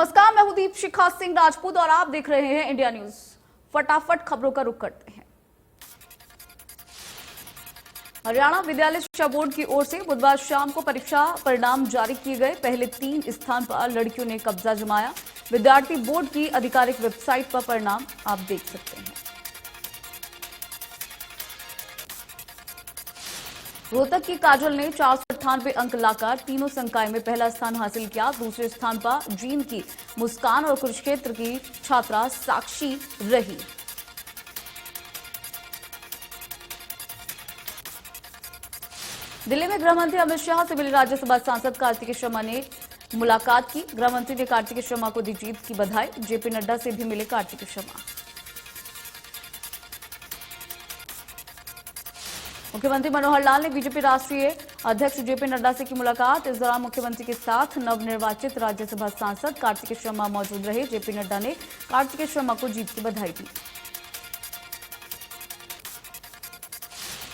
नमस्कार, मैं हूं दीपशिखा सिंह राजपूत और आप देख रहे हैं इंडिया न्यूज। फटाफट खबरों का रुख करते हैं। हरियाणा विद्यालय शिक्षा बोर्ड की ओर से बुधवार शाम को परीक्षा परिणाम जारी किए गए। पहले 3 स्थान पर लड़कियों ने कब्जा जमाया। विद्यार्थी बोर्ड की आधिकारिक वेबसाइट पर परिणाम आप देख सकते हैं। रोहतक की काजल ने 498 अंक लाकर तीनों संकाय में पहला स्थान हासिल किया। दूसरे स्थान पर जींद की मुस्कान और कुरुक्षेत्र की छात्रा साक्षी रही। दिल्ली में गृह मंत्री अमित शाह से मिले राज्यसभा सांसद कार्तिकेय शर्मा ने मुलाकात की। गृह मंत्री ने कार्तिकेय शर्मा को दी जीत की बधाई। जेपी नड्डा से भी मिले कार्तिकेय शर्मा। मुख्यमंत्री मनोहर लाल ने बीजेपी राष्ट्रीय अध्यक्ष जेपी नड्डा से की मुलाकात। इस दौरान मुख्यमंत्री के साथ नवनिर्वाचित राज्यसभा सांसद कार्तिकेय शर्मा मौजूद रहे। जेपी नड्डा ने कार्तिकेय शर्मा को जीत की बधाई दी।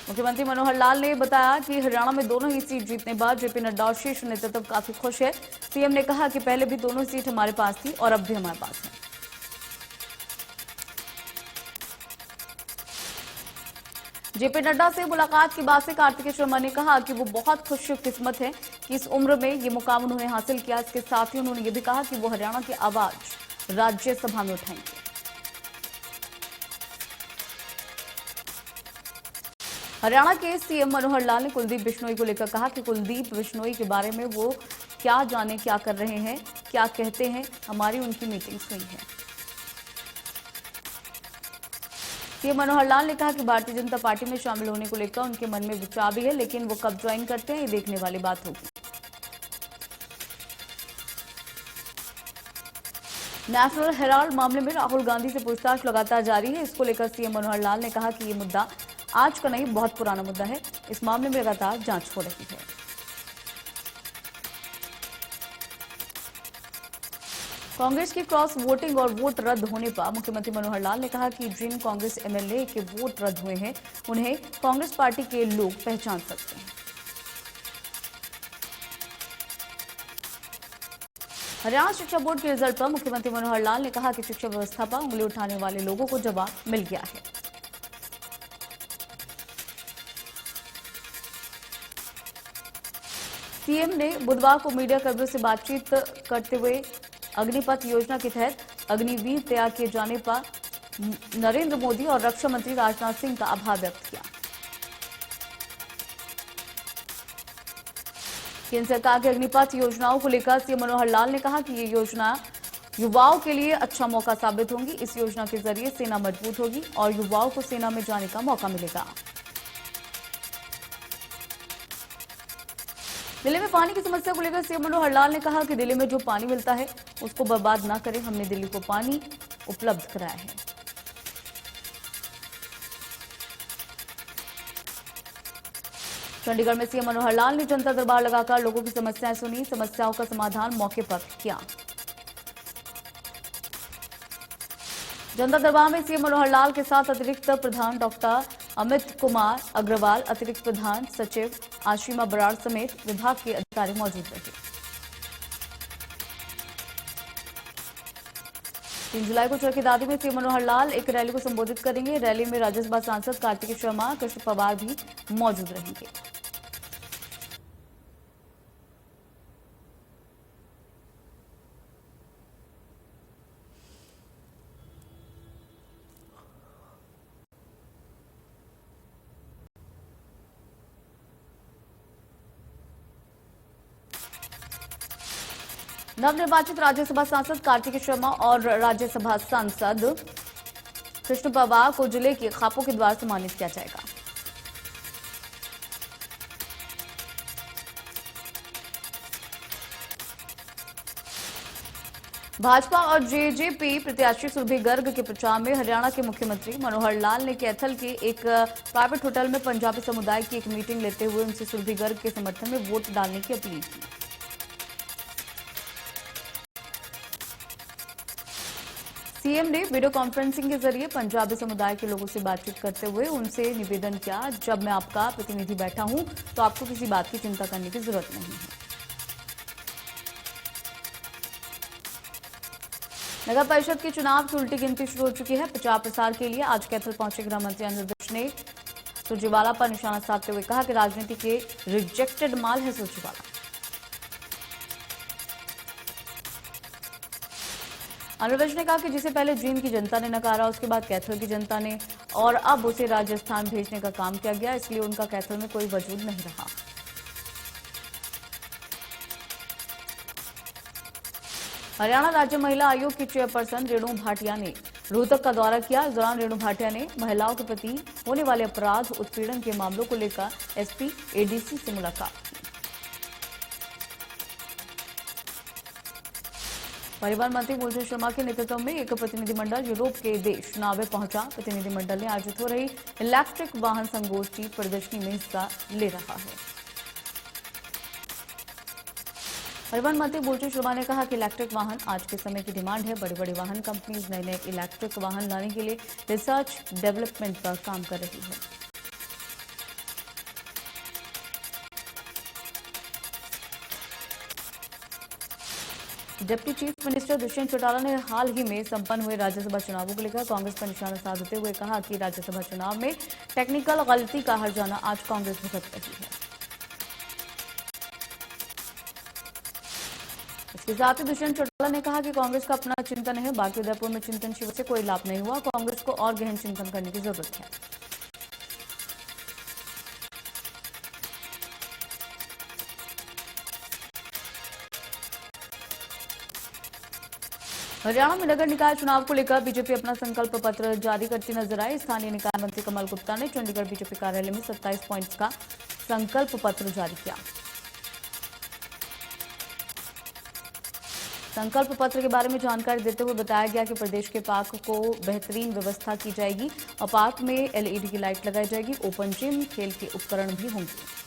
मुख्यमंत्री मनोहर लाल ने बताया कि हरियाणा में दोनों ही सीट जीतने बाद जेपी नड्डा और शीर्ष नेतृत्व काफी खुश है। सीएम ने कहा कि पहले भी दोनों सीट हमारे पास थी और अब भी हमारे पास है। जेपी नड्डा से मुलाकात के बाद से कार्तिकेय शर्मा ने कहा कि वो बहुत खुशकिस्मत है कि इस उम्र में ये मुकाम उन्होंने हासिल किया। इसके साथ ही उन्होंने ये भी कहा कि वो हरियाणा की आवाज राज्यसभा में उठाएंगे। हरियाणा के सीएम मनोहर लाल ने कुलदीप बिश्नोई को लेकर कहा कि कुलदीप बिश्नोई के बारे में वो क्या जाने क्या कर रहे हैं, क्या कहते हैं। हमारी उनकी मीटिंग्स हुई है। सीएम मनोहर लाल ने कहा कि भारतीय जनता पार्टी में शामिल होने को लेकर उनके मन में विचार भी है, लेकिन वो कब ज्वाइन करते हैं ये देखने वाली बात होगी। नेशनल हेराल्ड मामले में राहुल गांधी से पूछताछ लगातार जारी है। इसको लेकर सीएम मनोहर लाल ने कहा कि ये मुद्दा आज का नहीं, बहुत पुराना मुद्दा है। इस मामले में लगातार जांच हो रही है। कांग्रेस की क्रॉस वोटिंग और वोट रद्द होने पर मुख्यमंत्री मनोहर लाल ने कहा कि जिन कांग्रेस एमएलए के वोट रद्द हुए हैं उन्हें कांग्रेस पार्टी के लोग पहचान सकते हैं। हरियाणा शिक्षा बोर्ड के रिजल्ट पर मुख्यमंत्री मनोहर लाल ने कहा कि शिक्षा व्यवस्था पर उंगली उठाने वाले लोगों को जवाब मिल गया है। सीएम ने बुधवार को मीडिया कर्मियों से बातचीत करते हुए अग्निपथ योजना के तहत अग्निवीर तैयार किए जाने पर नरेंद्र मोदी और रक्षा मंत्री राजनाथ सिंह का आभार व्यक्त किया। केंद्र सरकार की अग्निपथ योजनाओं को लेकर सीएम मनोहर लाल ने कहा कि ये योजना युवाओं के लिए अच्छा मौका साबित होगी। इस योजना के जरिए सेना मजबूत होगी और युवाओं को सेना में जाने का मौका मिलेगा। दिल्ली में पानी की समस्या को लेकर सीएम मनोहर लाल ने कहा कि दिल्ली में जो पानी मिलता है उसको बर्बाद ना करें। हमने दिल्ली को पानी उपलब्ध कराया है। चंडीगढ़ में सीएम मनोहर लाल ने जनता दरबार लगाकर लोगों की समस्याएं सुनी। समस्याओं का समाधान मौके पर किया। जनता दरबार में सीएम मनोहर लाल के साथ अतिरिक्त प्रधान डॉक्टर अमित कुमार अग्रवाल, अतिरिक्त प्रधान सचिव आशिमा बराड़ समेत विभाग के अधिकारी मौजूद रहे। 3 जुलाई को चरखीदादी में सीएम मनोहर लाल एक रैली को संबोधित करेंगे। रैली में राज्यसभा सांसद कार्तिकेय शर्मा, कृष्ण पवार भी मौजूद रहेंगे। नवनिर्वाचित राज्यसभा सांसद कार्तिकेय शर्मा और राज्यसभा सांसद कृष्ण पवार को जिले के खापों के द्वार सम्मानित किया जाएगा। भाजपा और जेजेपी प्रत्याशी सुरभि गर्ग के प्रचार में हरियाणा के मुख्यमंत्री मनोहर लाल ने कैथल के एक प्राइवेट होटल में पंजाबी समुदाय की एक मीटिंग लेते हुए उनसे सुरभि गर्ग के समर्थन में वोट डालने की अपील की। सीएम ने वीडियो कॉन्फ्रेंसिंग के जरिए पंजाबी समुदाय के लोगों से बातचीत करते हुए उनसे निवेदन किया, जब मैं आपका प्रतिनिधि बैठा हूं तो आपको किसी बात की चिंता करने की जरूरत नहीं है। नगर परिषद के चुनाव की उल्टी गिनती शुरू हो चुकी है। प्रचार प्रसार के लिए आज कैथल पहुंचे गृह मंत्री अनिल विज ने सुरजेवाला पर निशाना साधते हुए कहा कि राजनीति के रिजेक्टेड माल है सुरजेवाला। अनिल विज ने कहा कि जिसे पहले जींद की जनता ने नकारा, उसके बाद कैथल की जनता ने, और अब उसे राजस्थान भेजने का काम किया गया, इसलिए उनका कैथल में कोई वजूद नहीं रहा। हरियाणा राज्य महिला आयोग की चेयरपर्सन रेणु भाटिया ने रोहतक का दौरा किया। इस दौरान रेणु भाटिया ने महिलाओं के प्रति होने वाले अपराध, उत्पीड़न के मामलों को लेकर एसपी, एडीसी से मुलाकात की। परिवहन मंत्री मूलचंद शर्मा के नेतृत्व में एक प्रतिनिधिमंडल यूरोप के देश नॉर्वे पहुंचा। प्रतिनिधिमंडल ने आयोजित हो रही इलेक्ट्रिक वाहन संगोष्ठी प्रदर्शनी में हिस्सा ले रहा है। परिवहन मंत्री मूलचंद शर्मा ने कहा कि इलेक्ट्रिक वाहन आज के समय की डिमांड है। बड़ी बड़ी वाहन कंपनीज नए नए इलेक्ट्रिक वाहन लाने के लिए रिसर्च डेवलपमेंट पर काम कर रही है। Deputy chief minister Dushyant Chautala ने हाल ही में संपन्न हुए राज्यसभा चुनावों को लेकर कांग्रेस पर निशाना साधते हुए कहा कि राज्यसभा चुनाव में टेक्निकल गलती का हर्जाना आज कांग्रेस भुगत रही है। इसके साथ ही दुष्यंत चौटाला ने कहा कि कांग्रेस का अपना चिंतन है, बाकी उदयपुर में चिंतन शिविर से कोई लाभ नहीं हुआ। कांग्रेस को और गहन चिंतन करने की जरूरत है। हरियाणा में नगर निकाय चुनाव को लेकर बीजेपी अपना संकल्प पत्र जारी करती नजर आई। स्थानीय निकाय मंत्री कमल गुप्ता ने चंडीगढ़ बीजेपी कार्यालय में 27 पॉइंट्स का संकल्प पत्र जारी किया। संकल्प पत्र के बारे में जानकारी देते हुए बताया गया कि प्रदेश के पार्क को बेहतरीन व्यवस्था की जाएगी और पार्क में एलईडी की लाइट लगाई जाएगी। ओपन जिम, खेल के उपकरण भी होंगे।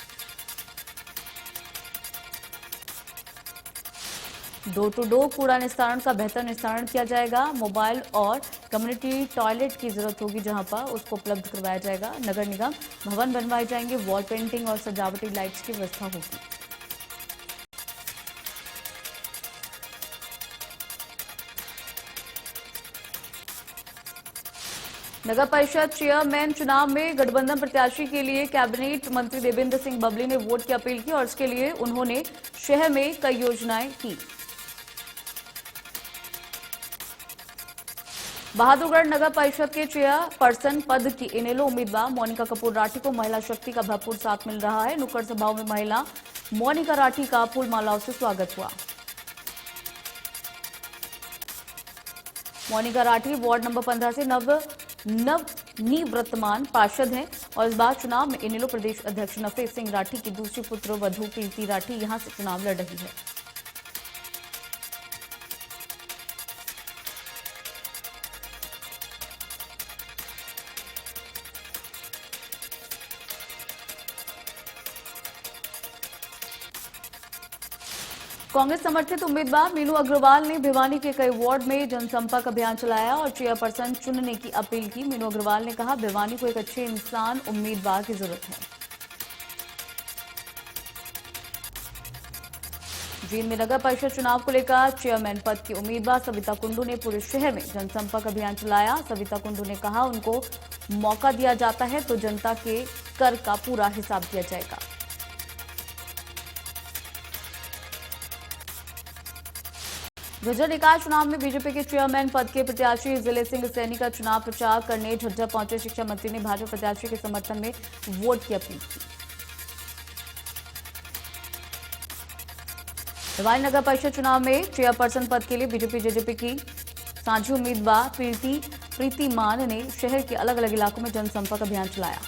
डोर टू डोर कूड़ा निस्तारण का बेहतर निस्तारण किया जाएगा। मोबाइल और कम्युनिटी टॉयलेट की जरूरत होगी जहां पर उसको उपलब्ध करवाया जाएगा। नगर निगम भवन बनवाए जाएंगे। वॉल पेंटिंग और सजावटी लाइट्स की व्यवस्था होगी। नगर परिषद चेयरमैन चुनाव में गठबंधन प्रत्याशी के लिए कैबिनेट मंत्री देवेंद्र सिंह बबली ने वोट की अपील की और इसके लिए उन्होंने शहर में कई योजनाएं की। बहादुरगढ़ नगर परिषद के चेयरपर्सन पद की इनेलो उम्मीदवार मोनिका कपूर राठी को महिला शक्ति का भरपूर साथ मिल रहा है। नुक्कड़ सभाओं में महिला मोनिका राठी का फूल मालाओं से स्वागत हुआ। मोनिका राठी वार्ड नंबर 15 से नवनिवर्तमान पार्षद हैं और इस बार चुनाव में इनेलो प्रदेश अध्यक्ष नफेस सिंह राठी की दूसरी पुत्र वधू प्रीति राठी यहां से चुनाव लड़ रही है। कांग्रेस समर्थित उम्मीदवार मीनू अग्रवाल ने भिवानी के कई वार्ड में जनसंपर्क अभियान चलाया और चेयरपर्सन चुनने की अपील की। मीनू अग्रवाल ने कहा, भिवानी को एक अच्छे इंसान उम्मीदवार की जरूरत है। जींद में नगर परिषद चुनाव को लेकर चेयरमैन पद की उम्मीदवार सविता कुंडू ने पूरे शहर में जनसंपर्क अभियान चलाया। सविता कुंडू ने कहा, उनको मौका दिया जाता है तो जनता के कर का पूरा हिसाब दिया जाएगा। झज्जर निकाय चुनाव में बीजेपी के चेयरमैन पद के प्रत्याशी जिले सिंह सैनी का चुनाव प्रचार करने झज्जर पहुंचे शिक्षा मंत्री ने भाजपा प्रत्याशी के समर्थन में वोट की अपील की। भिवानी नगर परिषद चुनाव में चेयरपर्सन पद के लिए बीजेपी जेजेपी की साझी उम्मीदवार प्रीति मान ने शहर के अलग अलग इलाकों में जनसंपर्क अभियान चलाया।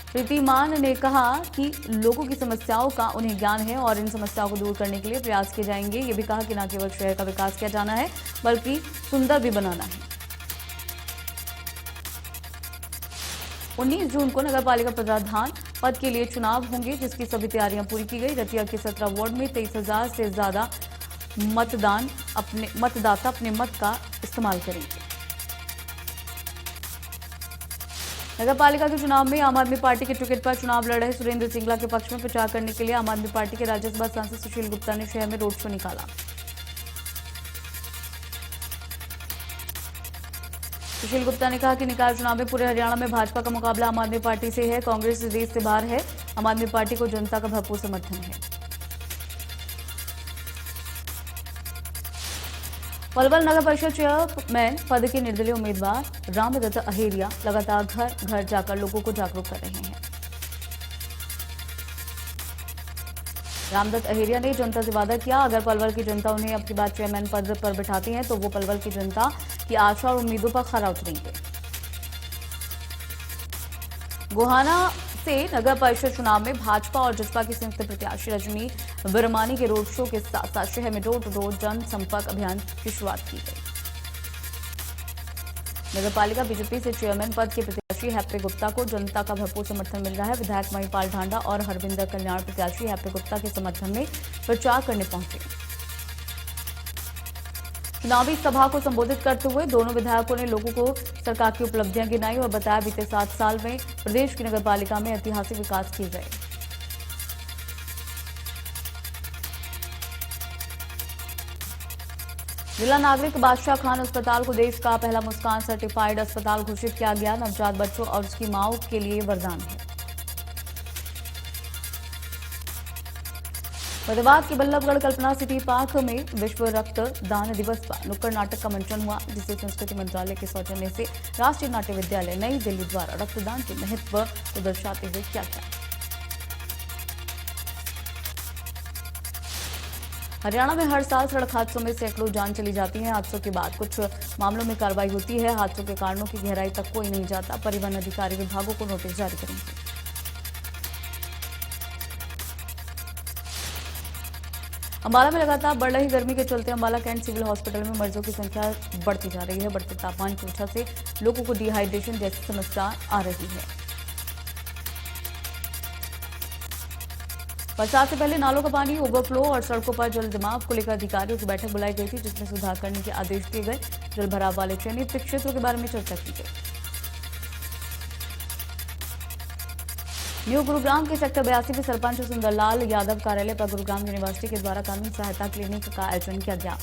प्रीति मान ने कहा कि लोगों की समस्याओं का उन्हें ज्ञान है और इन समस्याओं को दूर करने के लिए प्रयास किए जाएंगे। ये भी कहा कि न केवल शहर का विकास किया जाना है बल्कि सुंदर भी बनाना है। 19 जून को नगरपालिका प्रधान पद के लिए चुनाव होंगे जिसकी सभी तैयारियां पूरी की गई। रतिया के 17 वार्ड में 23,000 से ज्यादा मतदाता अपने मत का इस्तेमाल करेंगे। नगर पालिका के चुनाव में आम आदमी पार्टी के टिकट पर चुनाव लड़ रहे सुरेंद्र सिंगला के पक्ष में प्रचार करने के लिए आम आदमी पार्टी के राज्यसभा सांसद सुशील गुप्ता ने शहर में रोड शो निकाला। सुशील गुप्ता ने कहा कि निकाय चुनाव में पूरे हरियाणा में भाजपा का मुकाबला आम आदमी पार्टी से है। कांग्रेस देश से बाहर है। आम आदमी पार्टी को जनता का भरपूर समर्थन है। पलवल नगर परिषद चेयरमैन पद के निर्दलीय उम्मीदवार रामदत्त अहेरिया लगातार घर घर जाकर लोगों को जागरूक कर रहे हैं। रामदत्त अहेरिया ने जनता से वादा किया, अगर पलवल की जनता उन्हें अब की बात चेयरमैन पद पर बिठाती है तो वो पलवल की जनता की आशा और उम्मीदों पर खरा उतरेंगे। गोहाना से नगर परिषद चुनाव में भाजपा और जसपा की संयुक्त प्रत्याशी रजनी विरमानी के रोड शो के साथ साथ शहर में डोर टू डोर जनसंपर्क अभियान की शुरुआत की गई। नगर पालिका बीजेपी से चेयरमैन पद के प्रत्याशी हैप्पी गुप्ता को जनता का भरपूर समर्थन मिल रहा है। विधायक महिपाल ढांडा और हरविंदर कल्याण प्रत्याशी हैप्पी गुप्ता के समर्थन में प्रचार करने पहुंचे। चुनावी सभा को संबोधित करते हुए दोनों विधायकों ने लोगों को सरकार की उपलब्धियां गिनाई और बताया बीते 7 साल में प्रदेश की नगर पालिका में ऐतिहासिक विकास किए गए। जिला नागरिक बादशाह खान अस्पताल को देश का पहला मुस्कान सर्टिफाइड अस्पताल घोषित किया गया। नवजात बच्चों और उसकी मांओं के लिए वरदान है। फरीदाबाद के बल्लभगढ़ कल्पना सिटी पार्क में विश्व रक्त दान दिवस पर नुक्कड़ नाटक का मंचन हुआ, जिसे संस्कृति मंत्रालय के सौजन्य से राष्ट्रीय नाट्य विद्यालय नई दिल्ली द्वारा रक्तदान के महत्व को दर्शाते हुए किया गया। हरियाणा में हर साल सड़क हादसों में सैकड़ों जान चली जाती है। हादसों के बाद कुछ मामलों में कार्रवाई होती है। हादसों के कारणों की गहराई तक कोई नहीं जाता। परिवहन अधिकारी विभागों को नोटिस जारी करेंगे। अंबाला में लगातार बढ़ रही गर्मी के चलते अंबाला कैंट सिविल हॉस्पिटल में मरीजों की संख्या बढ़ती जा रही है। बढ़ते तापमान की वजह से लोगों को डिहाइड्रेशन जैसी समस्या आ रही है। बरसात से पहले नालों का पानी ओवरफ्लो और सड़कों पर जल जमाव को लेकर अधिकारियों की बैठक बुलाई गई थी, जिसमें सुधार करने के आदेश दिए गए। जल भराव वाले चयनित क्षेत्रों के बारे में चर्चा की गई। न्यू गुरुग्राम के सेक्टर 82 में सरपंच सुंदरलाल यादव कार्यालय पर गुरुग्राम यूनिवर्सिटी के द्वारा कानूनी सहायता क्लिनिक का आयोजन किया गया।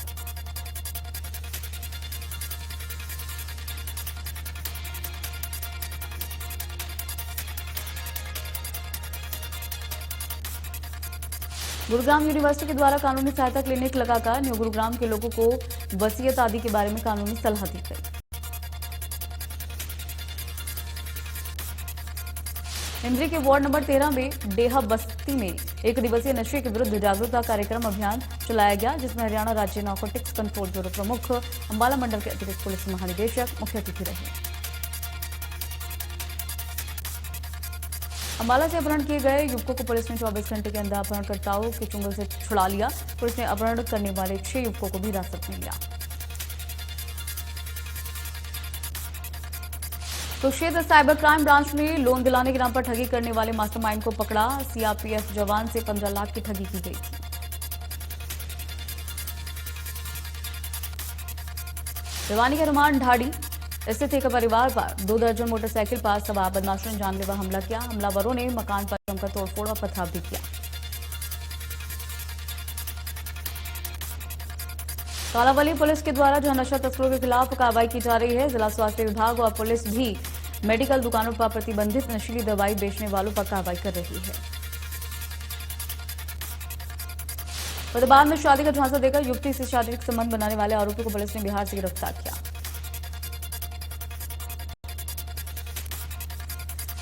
गुरुग्राम यूनिवर्सिटी के द्वारा कानूनी सहायता क्लिनिक लगाकर न्यू गुरुग्राम के लोगों को वसीयत आदि के बारे में कानूनी सलाह दी गई। इंद्री के वार्ड नंबर 13 में डेहा बस्ती में 1 दिवसीय नशे के विरुद्ध जागरूकता कार्यक्रम अभियान चलाया गया, जिसमें हरियाणा राज्य नारकोटिक्स कंट्रोल ब्यूरो प्रमुख, अंबाला मंडल के अतिरिक्त पुलिस महानिदेशक मुख्य अतिथि रहे। अंबाला से अपहरण किए गए युवकों को पुलिस ने 24 घंटे के अंदर अपहरणकर्ताओं के चुंगल से छुड़ा लिया। पुलिस ने अपहरण करने वाले 6 युवकों को भी हिरासत में लिया। कुरुक्षेत्र साइबर क्राइम ब्रांच ने लोन दिलाने के नाम पर ठगी करने वाले मास्टरमाइंड को पकड़ा। सीआरपीएफ जवान से 15 लाख की ठगी की गई थी। भिवानी के हनुमान ढाड़ी स्थित एक परिवार पर 2 दर्जन मोटरसाइकिल पर सवार बदमाशों ने जानलेवा हमला किया। हमलावरों ने मकान पर जमकर तोड़फोड़ और पथराव भी किया। कालावली पुलिस के द्वारा जहां नशा तस्करों के खिलाफ कार्रवाई की जा रही है, जिला स्वास्थ्य विभाग और पुलिस भी मेडिकल दुकानों पर प्रतिबंधित नशीली दवाई बेचने वालों पर कार्रवाई कर रही है। फरीदाबाद में शादी का झांसा देकर युवती से शारीरिक संबंध बनाने वाले आरोपी को पुलिस ने बिहार से गिरफ्तार किया।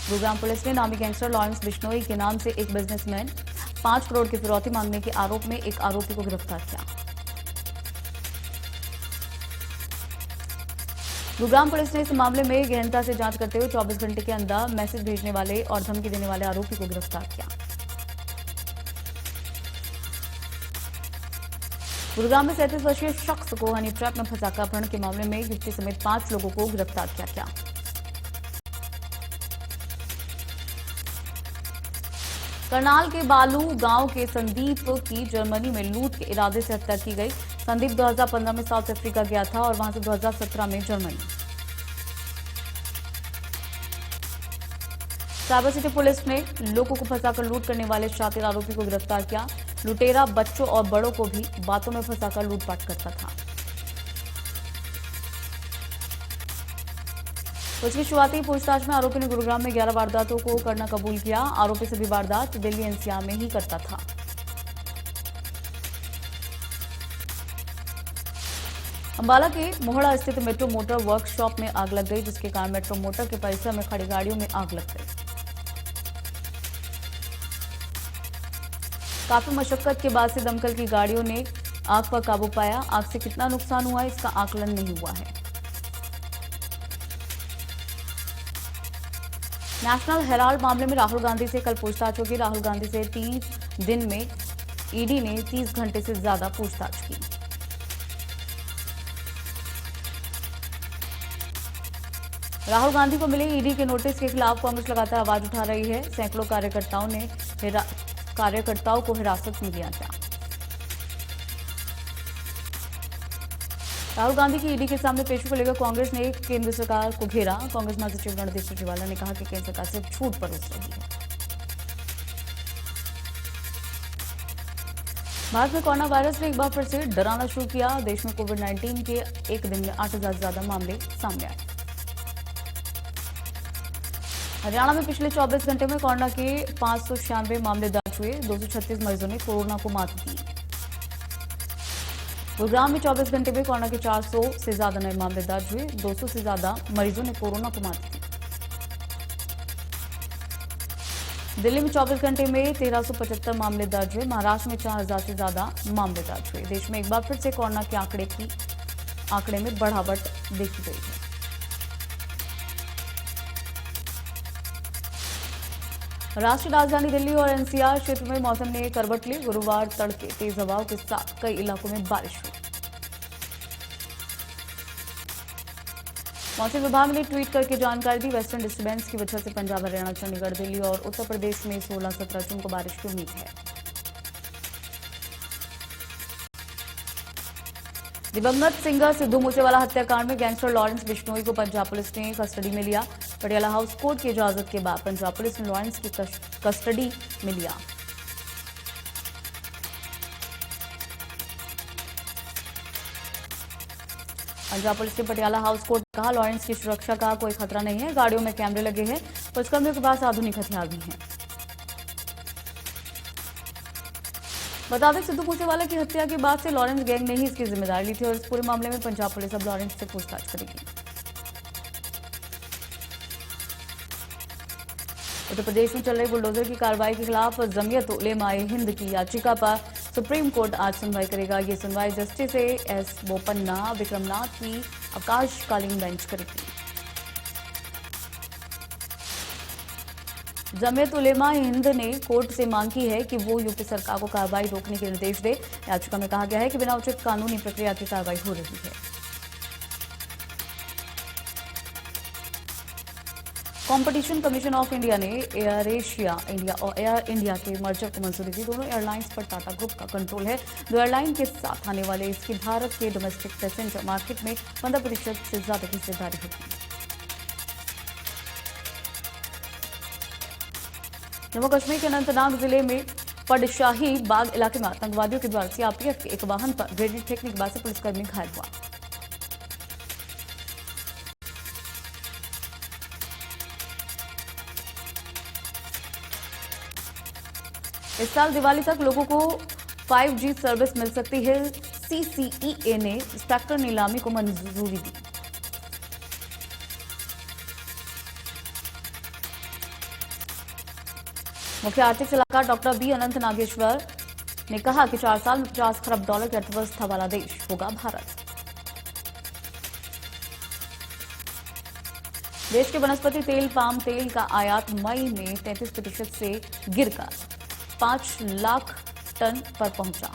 गुरुग्राम पुलिस ने नामी गैंगस्टर लॉरेंस बिश्नोई के नाम से एक बिजनेसमैन 5 करोड़ की फिरौती मांगने के आरोप में एक आरोपी को गिरफ्तार किया। गुरुग्राम पुलिस ने इस मामले में गहनता से जांच करते हुए 24 घंटे के अंदर मैसेज भेजने वाले और धमकी देने वाले आरोपी को गिरफ्तार किया। गुरुग्राम में 37 वर्षीय शख्स को हनी ट्रैप में फंसाकर अपहरण के मामले में युवती समेत 5 लोगों को गिरफ्तार किया गया। करनाल के बालू गांव के संदीप की जर्मनी में लूट के इरादे से हत्या की गई। संदीप 2015 में साउथ अफ्रीका गया था और वहां से 2017 में जर्मनी। साइबर सिटी पुलिस ने लोगों को फंसाकर लूट करने वाले शातिर आरोपी को गिरफ्तार किया। लुटेरा बच्चों और बड़ों को भी बातों में फंसाकर लूटपाट करता था। उसकी शुरुआती पूछताछ में आरोपी ने गुरुग्राम में 11 वारदातों को करना कबूल किया। आरोपी सभी वारदात दिल्ली एनसीआर में ही करता था। अंबाला के मोहड़ा स्थित मेट्रो मोटर वर्कशॉप में आग लग गई, जिसके कारण मेट्रो मोटर के परिसर में खड़ी गाड़ियों में आग लग गई। काफी मशक्कत के बाद से दमकल की गाड़ियों ने आग पर काबू पाया। आग से कितना नुकसान हुआ इसका आकलन नहीं हुआ है। नेशनल हेराल्ड मामले में राहुल गांधी से कल पूछताछ होगी। राहुल गांधी से 3 दिन में ईडी ने 30 घंटे से ज्यादा पूछताछ की। राहुल गांधी को मिले ईडी के नोटिस के खिलाफ कांग्रेस लगातार आवाज उठा रही है। सैकड़ों कार्यकर्ताओं को हिरासत में लिया गया। राहुल गांधी की ईडी के सामने पेशी को लेकर कांग्रेस ने केंद्र सरकार को घेरा। कांग्रेस महासचिव रणदीप सुरजेवाला ने कहा कि केंद्र सरकार सिर्फ झूठ परोस रही है। भारत में कोरोना वायरस ने एक बार फिर से डराना शुरू किया। देश में कोविड-19 के एक दिन में 8,000 से ज्यादा मामले सामने आए। हरियाणा में पिछले 24 घंटे में कोरोना के 596 मामले दर्ज हुए। 236 मरीजों ने कोरोना को मात दी। गुरुग्राम में 24 घंटे में कोरोना के 400 से ज्यादा नए मामले दर्ज हुए। 200 से ज्यादा मरीजों ने कोरोना को मात दी। दिल्ली में 24 घंटे में 1375 मामले दर्ज हुए। महाराष्ट्र में 4000 से ज्यादा मामले दर्ज हुए। देश में एक बार फिर से कोरोना के आंकड़े में बढ़ावट देखी गई है। राष्ट्रीय राजधानी दिल्ली और एनसीआर क्षेत्र में मौसम ने करवट ली। गुरुवार तड़के तेज हवाओं के साथ कई इलाकों में बारिश हुई। मौसम विभाग ने ट्वीट करके जानकारी दी। वेस्टर्न डिस्टर्बेंस की वजह से पंजाब, हरियाणा, चंडीगढ़, दिल्ली और उत्तर प्रदेश में 16-17 जून को बारिश की उम्मीद है। दिवंगत सिंगर सिद्धू मूसेवाला हत्याकांड में गैंगस्टर लॉरेंस बिश्नोई को पंजाब पुलिस ने कस्टडी में लिया। पटियाला हाउस कोर्ट की इजाजत के बाद पंजाब पुलिस ने लॉरेंस की कस्टडी में लिया। पंजाब पुलिस ने पटियाला हाउस कोर्ट ने कहा, लॉरेंस की सुरक्षा का कोई खतरा नहीं है। गाड़ियों में कैमरे लगे हैं। पुलिसकर्मियों के पास आधुनिक हथियार भी हैं। बता दें, सिद्धू मूसेवाला की हत्या के बाद से लॉरेंस गैंग ने ही इसकी जिम्मेदारी ली थी और इस पूरे मामले में पंजाब पुलिस अब लॉरेंस से पूछताछ करेगी। उत्तर प्रदेश में चल रही बुलडोजर की कार्रवाई के खिलाफ जमीयत उलेमाए हिंद की याचिका पर सुप्रीम कोर्ट आज सुनवाई करेगा। ये सुनवाई जस्टिस एस बोपन्ना विक्रमनाथ की अवकाशकालीन बेंच करेगी। जमीयत उलेमा हिंद ने कोर्ट से मांग की है कि वो यूपी सरकार को कार्रवाई रोकने के निर्देश दे। याचिका में कहा गया है कि बिना उचित कानूनी प्रक्रिया की कार्रवाई हो रही है। कंपटीशन कमीशन ऑफ इंडिया ने एयर एशिया इंडिया और एयर इंडिया के मर्जर को मंजूरी दी। दोनों एयरलाइंस पर टाटा ग्रुप का कंट्रोल है। दो एयरलाइन के साथ आने वाले इसकी भारत के डोमेस्टिक पैसेंजर मार्केट में 15% से ज्यादा की हिस्सेदारी होगी। जम्मू कश्मीर के अनंतनाग जिले में पडशाही बाग इलाके में आतंकवादियों के द्वारा सीआरपीएफ के एक वाहन पर ग्रेनेड फेंकने के बाद से पुलिसकर्मी घायल हुआ। इस साल दिवाली तक लोगों को 5G सर्विस मिल सकती है। CCEA ने स्पेक्ट्रम नीलामी को मंजूरी दी। मुख्य आर्थिक सलाहकार डॉक्टर बी अनंत नागेश्वर ने कहा कि 4 साल में $50 खरब की अर्थव्यवस्था वाला देश होगा भारत। देश के वनस्पति तेल पाम तेल का आयात मई में 33% से गिरकर 5 लाख टन पर पहुंचा।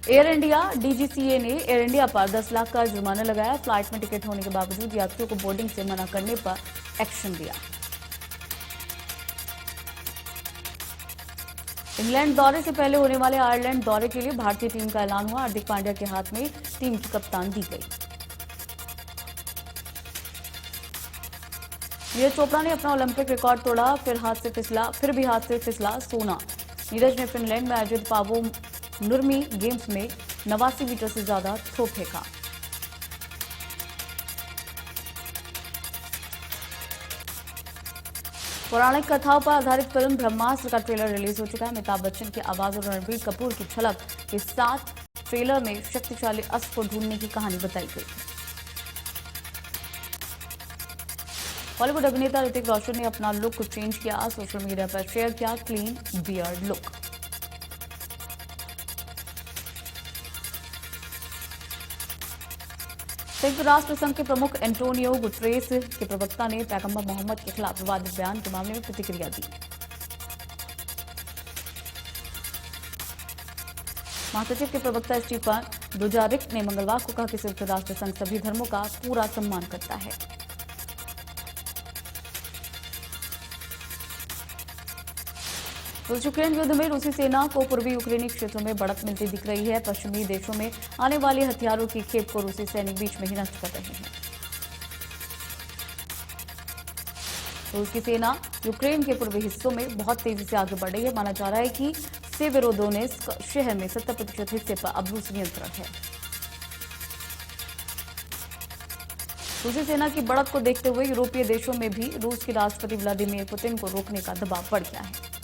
एयर इंडिया DGCA ने एयर इंडिया पर 10 लाख का जुर्माना लगाया। फ्लाइट में टिकट होने के बावजूद यात्रियों को बोर्डिंग से मना करने पर एक्शन लिया। इंग्लैंड दौरे से पहले होने वाले आयरलैंड दौरे के लिए भारतीय टीम का ऐलान हुआ। हार्दिक पांड्या के हाथ में टीम की कप्तान दी गई। नीरज चोपड़ा ने अपना ओलंपिक रिकॉर्ड तोड़ा, फिर भी हाथ से फिसला सोना। नीरज ने फिनलैंड में आयोजित पावो नुर्मी गेम्स में 89 मीटर से ज्यादा थ्रो फेंका। पौराणिक कथाओं पर आधारित फिल्म ब्रह्मास्त्र का ट्रेलर रिलीज हो चुका है। अमिताभ बच्चन की आवाज और रणबीर कपूर की झलक के साथ ट्रेलर में शक्तिशाली अस्त्र को ढूंढने की कहानी बताई गई है। बॉलीवुड अभिनेता ऋतिक रोशन ने अपना लुक चेंज किया, सोशल मीडिया पर शेयर किया क्लीन बियर्ड लुक। संयुक्त राष्ट्र संघ के प्रमुख एंटोनियो गुटरेस के प्रवक्ता ने पैगंबर मोहम्मद के खिलाफ विवादित बयान के मामले में प्रतिक्रिया दी। महासचिव के प्रवक्ता स्टीफन दुजारिक ने मंगलवार को कहा कि संयुक्त राष्ट्र संघ सभी धर्मों का पूरा सम्मान करता है। रूस यूक्रेन युद्ध में रूसी सेना को पूर्वी यूक्रेनी क्षेत्रों में बढ़त मिलती दिख रही है। पश्चिमी देशों में आने वाले हथियारों की खेप को रूसी सैनिक बीच में ही नष्ट कर रहे हैं। रूस की सेना यूक्रेन के पूर्वी हिस्सों में बहुत तेजी से आगे बढ़ रही है। माना जा रहा है कि सेवेरोदोनेस्क शहर में 70% हिस्से पर अब रूसी नियंत्रण है। रूसी सेना की बढ़त को देखते हुए यूरोपीय देशों में भी रूस के राष्ट्रपति व्लादिमीर पुतिन को रोकने का दबाव बढ़ गया है।